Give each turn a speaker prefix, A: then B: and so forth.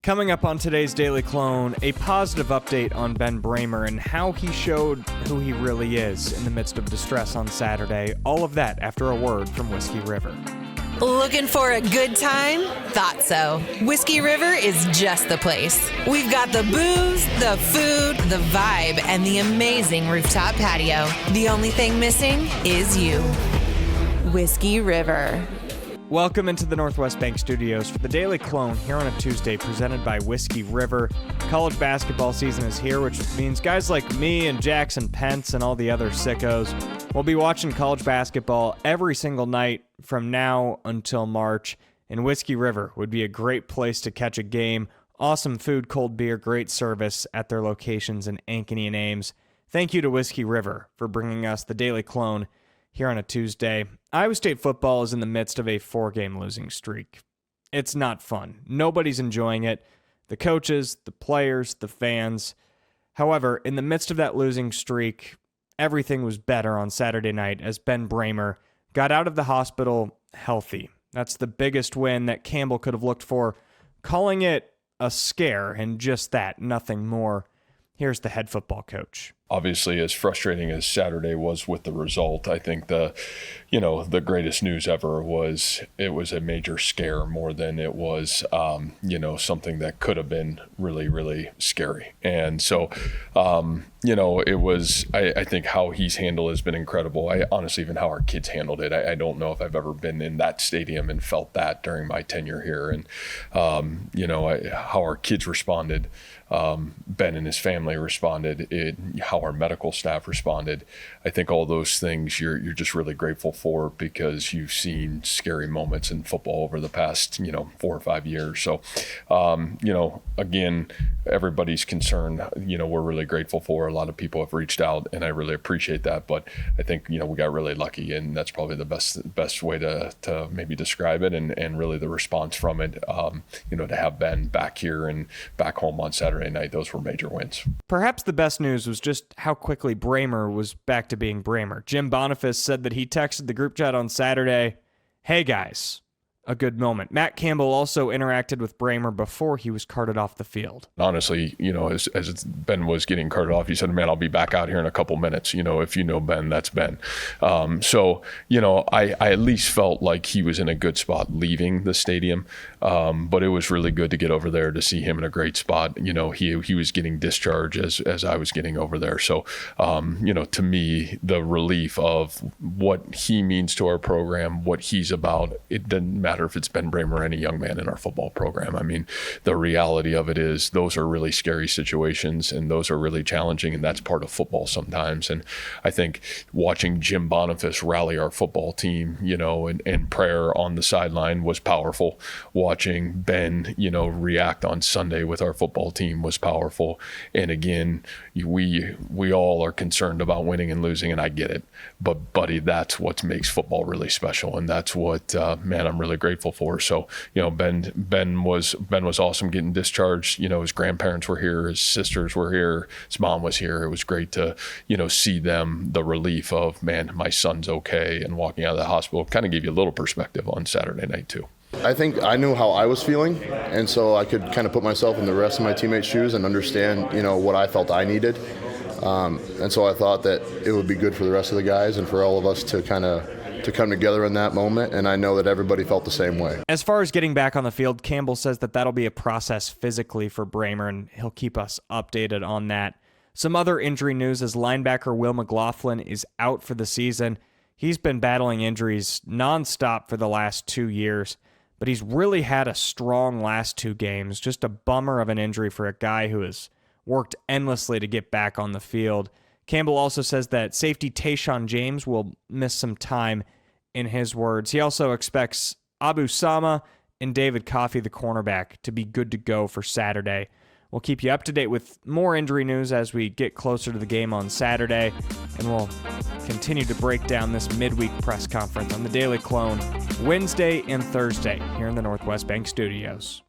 A: Coming up on today's Daily Clone, a positive update on Ben Brahmer and how he showed who he really is in the midst of distress on Saturday. All of that after a word from Whiskey River.
B: Looking for a good time? Thought so. Whiskey River is just the place. We've got the booze, the food, the vibe, and the amazing rooftop patio. The only thing missing is you. Whiskey River.
A: Welcome into the Northwest Bank Studios for the Daily Clone here on a Tuesday, presented by Whiskey River. College basketball season is here, which means guys like me and Jackson Pence and all the other sickos will be watching college basketball every single night from now until March, and Whiskey River would be a great place to catch a game. Awesome food, cold beer, great service at their locations in Ankeny and Ames. Thank you to Whiskey River for bringing us the Daily Clone here on a Tuesday. Iowa State football is in the midst of a 4-game losing streak. It's not fun. Nobody's enjoying it. The coaches, the players, the fans. However, in the midst of that losing streak, everything was better on Saturday night as Ben Brahmer got out of the hospital healthy. That's the biggest win that Campbell could have looked for, calling it a scare and just that, nothing more. Here's the head football coach.
C: Obviously, as frustrating as Saturday was with the result, I think the greatest news ever was it was a major scare more than it was, something that could have been really, really scary. And so, it was, I think how he's handled has been incredible. I honestly, even how our kids handled it, I don't know if I've ever been in that stadium and felt that during my tenure here. And, how our kids responded, Ben and his family responded, how our medical staff responded. I think all those things you're just really grateful for because you've seen scary moments in football over the past, 4 or 5 years. So, again, everybody's concerned, we're really grateful for. A lot of people have reached out and I really appreciate that. But I think, we got really lucky and that's probably the best way to maybe describe it and really the response from it, to have Ben back here and back home on Saturday night, those were major wins.
A: Perhaps the best news was just how quickly Brahmer was back to being Brahmer. Jim Bonifas said that he texted the group chat on Saturday, "Hey guys, a good moment." Matt Campbell also interacted with Brahmer before he was carted off the field.
C: Honestly, as Ben was getting carted off, he said, "Man, I'll be back out here in a couple minutes." If you know Ben, that's Ben. I at least felt like he was in a good spot leaving the stadium. But it was really good to get over there to see him in a great spot. He was getting discharged as I was getting over there. So, to me, the relief of what he means to our program, what he's about, it doesn't matter if it's Ben Brahmer or any young man in our football program. I mean, the reality of it is those are really scary situations and those are really challenging, and that's part of football sometimes. And I think watching Jim Bonifas rally our football team, and prayer on the sideline was powerful. Watching Ben, react on Sunday with our football team was powerful. And again, we all are concerned about winning and losing, and I get it. But buddy, that's what makes football really special, and that's what I'm really grateful for. So, Ben was awesome getting discharged. His grandparents were here, his sisters were here, his mom was here. It was great to, see them, the relief of, man, my son's okay, and walking out of the hospital kind of gave you a little perspective on Saturday night too.
D: I think I knew how I was feeling, and so I could kind of put myself in the rest of my teammates' shoes and understand, what I felt I needed. And so I thought that it would be good for the rest of the guys and for all of us to come together in that moment, and I know that everybody felt the same way.
A: As far as getting back on the field, Campbell says that that'll be a process physically for Brahmer, and he'll keep us updated on that. Some other injury news is linebacker Will McLaughlin is out for the season. He's been battling injuries nonstop for the last 2 years, but he's really had a strong last 2 games. Just a bummer of an injury for a guy who has worked endlessly to get back on the field. Campbell also says that safety Tayshaun James will miss some time, in his words. He also expects Abu Sama and David Coffey, the cornerback, to be good to go for Saturday. We'll keep you up to date with more injury news as we get closer to the game on Saturday, and we'll continue to break down this midweek press conference on the Daily Clone Wednesday and Thursday here in the Northwest Bank Studios.